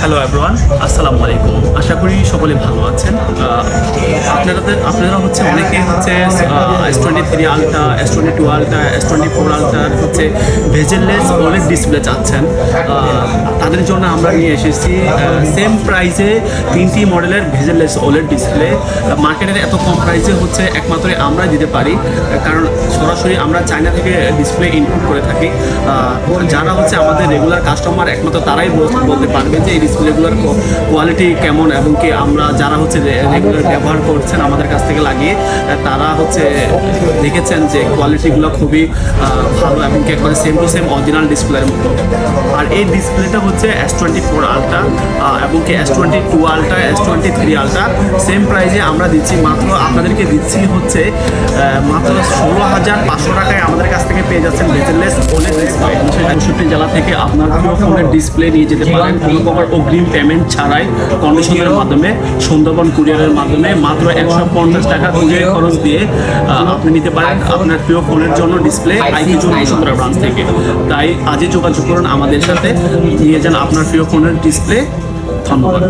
Hello everyone, আসসালামু আলাইকুম। আশা করি সকলে ভালো আছেন। আপনারা হচ্ছে অনেকেই হচ্ছে S23 ultra, S22 ultra, S24 আলট্রার হচ্ছে ভেজেললেস ওলেড ডিসপ্লে চাচ্ছেন। তাদের জন্য আমরা নিয়ে এসেছি সেম প্রাইসে 3টি মডেলের ভেজেললেস ওলেড ডিসপ্লে। মার্কেটের এত কম প্রাইসে হচ্ছে একমাত্র আমরাই দিতে পারি, কারণ সরাসরি আমরা চায়না থেকে ডিসপ্লে ইনপুট করে থাকি। যারা হচ্ছে আমাদের রেগুলার কাস্টমার একমাত্র তারাই বলতে পারবে যে এই ডিসপ্লেগুলোর কোয়ালিটি কেমন, এবং কি আমরা যারা হচ্ছে রেগুলার ব্যবহার করছেন আমাদের কাছ থেকে লাগিয়ে তারা হচ্ছে দেখেছেন যে কোয়ালিটিগুলো খুবই ভালো, এবং কি একবারে সেম টু সেম অরিজিনাল ডিসপ্লের মতো। আর এই ডিসপ্লেটা হচ্ছে S24 আলট্রা এবং কি S22 ultra, S23 ultra same প্রাইসে আমরা দিচ্ছি। মাত্র আপনাদেরকে দিচ্ছি হচ্ছে মাত্র 16,500 টাকায় আমাদের কাছ থেকে পেয়ে যাচ্ছেন ভেজেললেস ওলেড ডিসপ্লে। 65 জেলা থেকে আপনার প্রিয় ফোনের ডিসপ্লে নিয়ে যেতে পারেন কোনো প্রকার অগ্রিম পেমেন্ট ছাড়াই, কন্ডিশনের মাধ্যমে, সুন্দরবন কুরিয়ারের মাধ্যমে মাত্র 150 টাকা কুরিয়ার খরচ দিয়ে আপনি নিতে পারেন আপনার প্রিয় ফোনের জন্য ডিসপ্লে আইকিজুন বসুন্ধরা ব্রাঞ্চ থেকে। তাই আজই যোগাযোগ করুন আমাদের সাথে, নিয়ে যান আপনার প্রিয় ফোনের ডিসপ্লে। ধন্যবাদ।